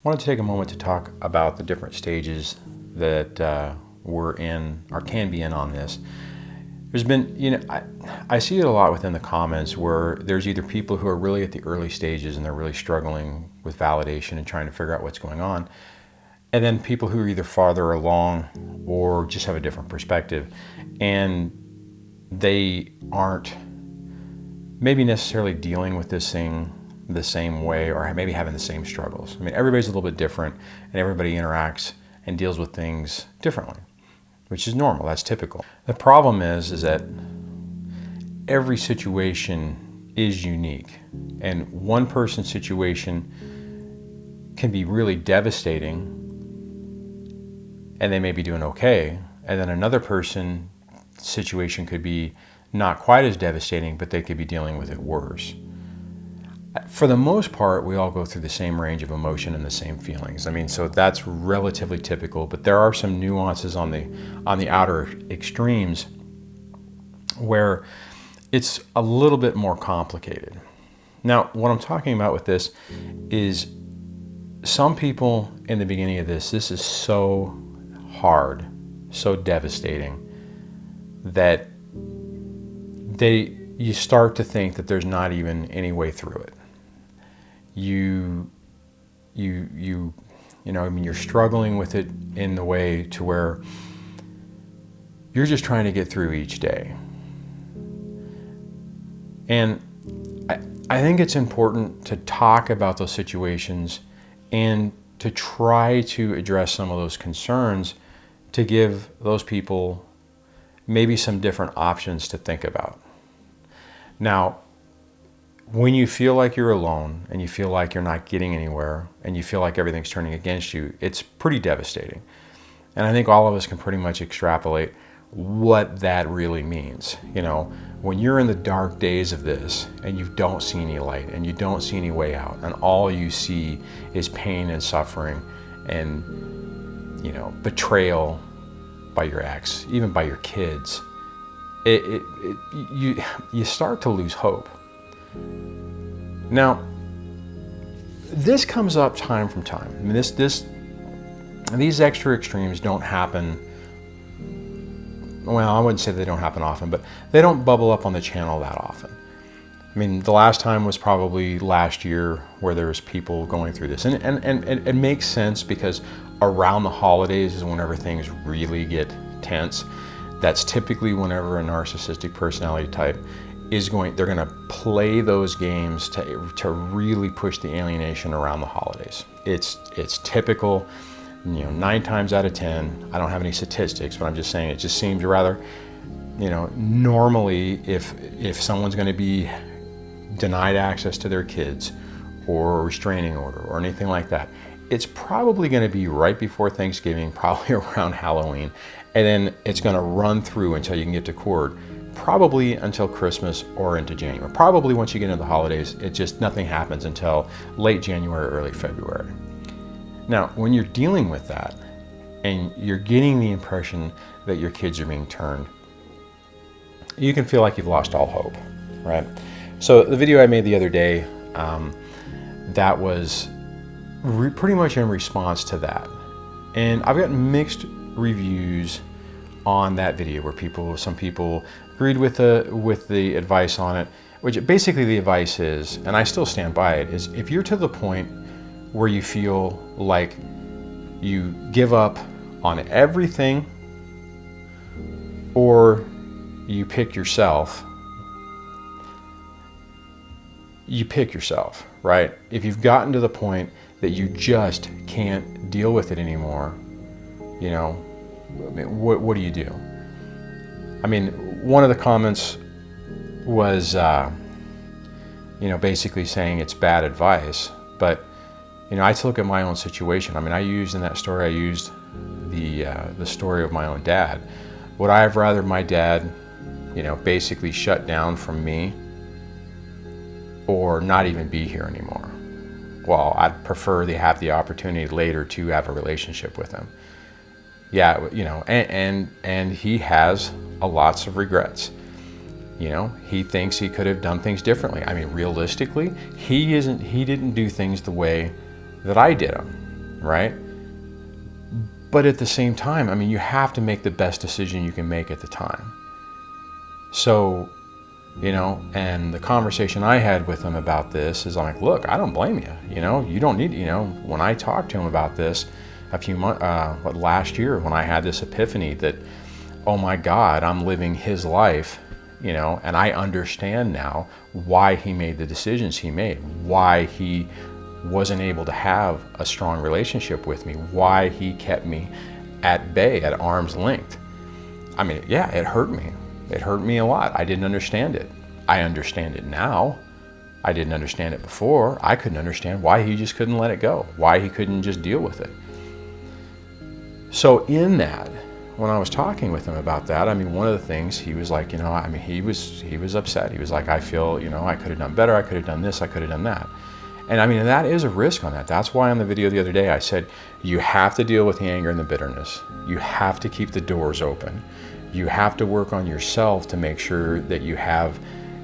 wanted to take a moment to talk about the different stages that we're in or can be in on this. There's been, I see it a lot within the comments where there's either people who are really at the early stages and they're really struggling with validation and trying to figure out what's going on, and then people who are either farther along or just have a different perspective, and they aren't maybe necessarily dealing with this thing the same way or maybe having the same struggles. I mean, everybody's a little bit different and everybody interacts and deals with things differently, which is normal. That's typical. The problem is that every situation is unique, and one person's situation can be really devastating and they may be doing okay, and then another person's situation could be not quite as devastating, but they could be dealing with it worse. For the most part, we all go through the same range of emotion and the same feelings. I mean, so that's relatively typical, but there are some nuances on the outer extremes where it's a little bit more complicated. Now, what I'm talking about with this is some people in the beginning of this is so hard, so devastating that you start to think that there's not even any way through it. You're struggling with it in the way to where you're just trying to get through each day. And I think it's important to talk about those situations and to try to address some of those concerns to give those people maybe some different options to think about. Now, when you feel like you're alone and you feel like you're not getting anywhere and you feel like everything's turning against you, it's pretty devastating. And I think all of us can pretty much extrapolate what that really means. When you're in the dark days of this and you don't see any light and you don't see any way out and all you see is pain and suffering and, betrayal by your ex, even by your kids, you start to lose hope. Now, this comes up time from time. I mean, these extra extremes don't happen. Well, I wouldn't say they don't happen often, but they don't bubble up on the channel that often. I mean, the last time was probably last year where there was people going through this, and it makes sense because around the holidays is whenever things really get tense. That's typically whenever a narcissistic personality type they're going to play those games to really push the alienation around the holidays. It's typical, 9 times out of 10. I don't have any statistics, but I'm just saying it just seems rather, normally if someone's going to be denied access to their kids or a restraining order or anything like that, it's probably going to be right before Thanksgiving, probably around Halloween, and then it's going to run through until you can get to court, probably until Christmas or into January. Probably once you get into the holidays, nothing happens until late January, early February. Now, when you're dealing with that and you're getting the impression that your kids are being turned, you can feel like you've lost all hope, right? So the video I made the other day, that was pretty much in response to that. And I've gotten mixed reviews on that video where some people agreed with the advice on it, which basically the advice is, and I still stand by it, is if you're to the point where you feel like you give up on everything or you pick yourself, right? If you've gotten to the point that you just can't deal with it anymore, what do you do? I mean, one of the comments was, basically saying it's bad advice, but I look at my own situation. I mean, in that story, I used the story of my own dad. Would I have rather my dad, basically shut down from me or not even be here anymore? Well, I'd prefer to have the opportunity later to have a relationship with him. Yeah, and he has lots of regrets. He thinks he could have done things differently. I mean, realistically, he didn't do things the way that I did them. right? But at the same time, I mean, you have to make the best decision you can make at the time. So, you know, and the conversation I had with him about this is, I'm like, look, I don't blame you. You know, you don't need, you know, when I talked to him about this a few months, last year, when I had this epiphany that, oh my God, I'm living his life, you know, and I understand now why he made the decisions he made, why he wasn't able to have a strong relationship with me, why he kept me at bay, at arm's length. I mean, yeah, it hurt me. It hurt me a lot. I didn't understand it. I understand it now. I didn't understand it before. I couldn't understand why he just couldn't let it go, why he couldn't just deal with it. So in that, when I was talking with him about that, I mean, one of the things he was like, you know, I mean, he was upset. He was like, I feel, you know, I could have done better. I could have done this. I could have done that. And I mean, that is a risk on that. That's why on the video the other day, I said, you have to deal with the anger and the bitterness. You have to keep the doors open. You have to work on yourself to make sure that you have,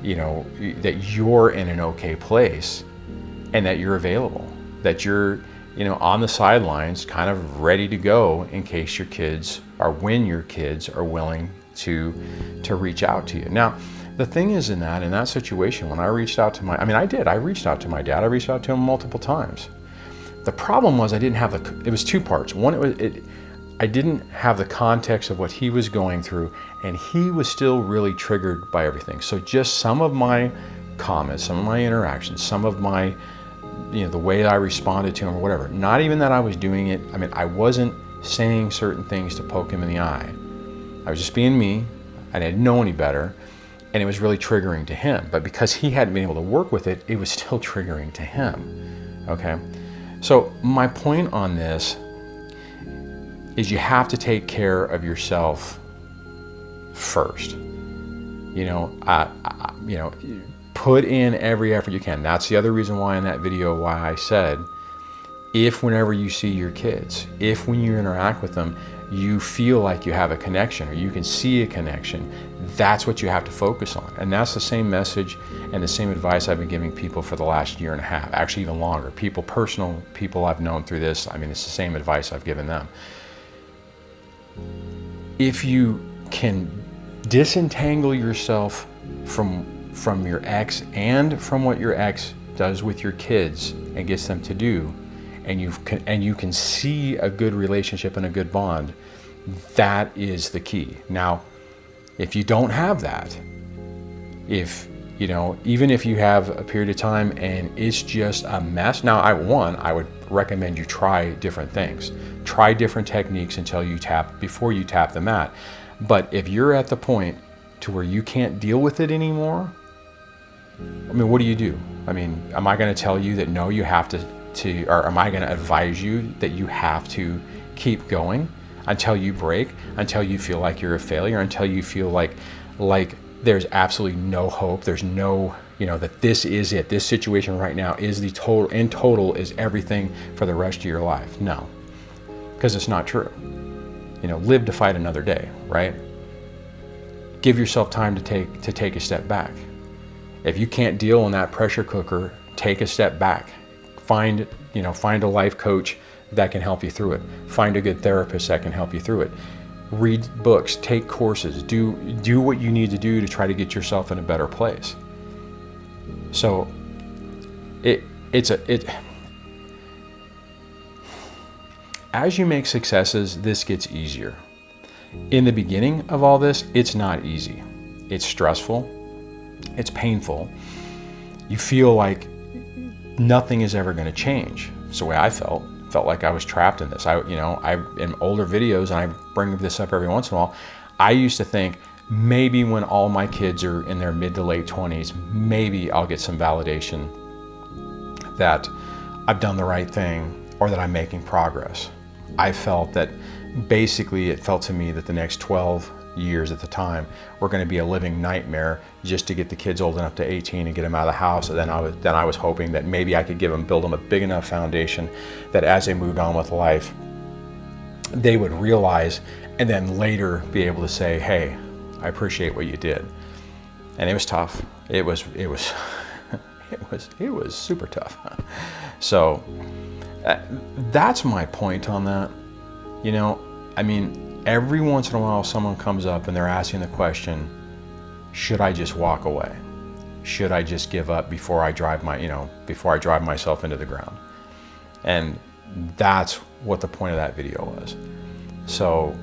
you know, that you're in an okay place and that you're available, that you're, you know, on the sidelines, kind of ready to go in case your kids, or when your kids are willing to reach out to you. Now, the thing is, in that situation, when I reached out to I reached out to my dad. I reached out to him multiple times. The problem was I didn't have it was two parts. One, I didn't have the context of what he was going through, and he was still really triggered by everything. So just some of my comments, some of my interactions, some of my, you know, the way I responded to him or whatever, not even that I was doing it. I mean, I wasn't saying certain things to poke him in the eye. I was just being me. I didn't know any better. And it was really triggering to him. But because he hadn't been able to work with it, it was still triggering to him. Okay? So my point on this is you have to take care of yourself first. You know, put in every effort you can. That's the other reason why in that video, why I said, if whenever you see your kids, if when you interact with them, you feel like you have a connection or you can see a connection, that's what you have to focus on. And that's the same message and the same advice I've been giving people for the last year and a half, actually even longer. Personal people I've known through this, I mean, it's the same advice I've given them. If you can disentangle yourself from your ex and from what your ex does with your kids and gets them to do, and you can see a good relationship and a good bond, that is the key. Now, if you don't have that, if, you know, even if you have a period of time and it's just a mess, now I would recommend you try different things. Try different techniques before you tap the mat. But if you're at the point to where you can't deal with it anymore, I mean, what do you do? I mean, am I going to tell you that no, you have to, or am I going to advise you that you have to keep going until you break, until you feel like you're a failure, until you feel like there's absolutely no hope, there's no, you know, that this is it, this situation right now is the total, in total is everything for the rest of your life? No, because it's not true. You know, live to fight another day, right? Give yourself time to take a step back. If you can't deal in that pressure cooker, take a step back. Find a life coach that can help you through it. Find a good therapist that can help you through it. Read books, take courses, do what you need to do to try to get yourself in a better place. So as you make successes, this gets easier. In the beginning of all this, it's not easy. It's stressful. It's painful. You feel like nothing is ever going to change. It's the way I felt like I was trapped in this. In older videos, and I bring this up every once in a while, I used to think maybe when all my kids are in their mid to late 20s, maybe I'll get some validation that I've done the right thing or that I'm making progress. I felt that basically it felt to me that the next 12 years at the time were going to be a living nightmare just to get the kids old enough to 18 and get them out of the house. And then I was hoping that maybe I could build them a big enough foundation that as they moved on with life, they would realize and then later be able to say, hey, I appreciate what you did. And it was tough. It was super tough. So that's my point on that. You know, I mean, every once in a while someone comes up and they're asking the question, should I just walk away? Should I just give up before I drive myself into the ground? And that's what the point of that video was. So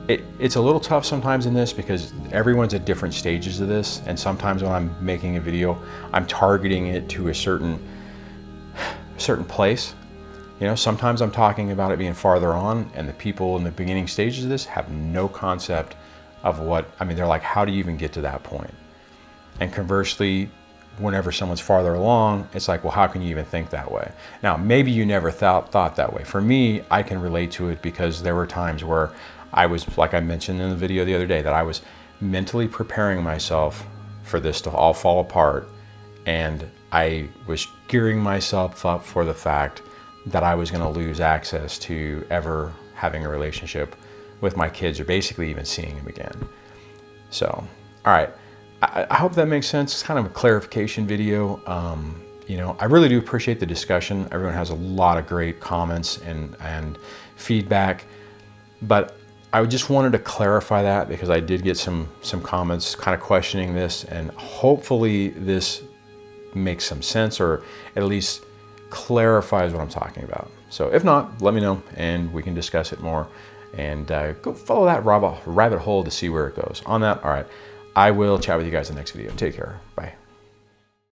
it's a little tough sometimes in this because everyone's at different stages of this. And sometimes when I'm making a video, I'm targeting it to a certain place. You know, sometimes I'm talking about it being farther on, and the people in the beginning stages of this have no concept of they're like, how do you even get to that point? And conversely, whenever someone's farther along, it's like, well, how can you even think that way? Now, maybe you never thought that way. For me, I can relate to it because there were times where I was, like I mentioned in the video the other day, that I was mentally preparing myself for this to all fall apart. And I was gearing myself up for the fact that I was going to lose access to ever having a relationship with my kids, or basically even seeing them again. So, all right. I hope that makes sense. It's kind of a clarification video. You know, I really do appreciate the discussion. Everyone has a lot of great comments and feedback, but I just wanted to clarify that because I did get some comments kind of questioning this, and hopefully this makes some sense, or at least clarifies what I'm talking about. So if not, let me know and we can discuss it more, and go follow that rabbit hole to see where it goes. On that, all right, I will chat with you guys in the next video. Take care. Bye.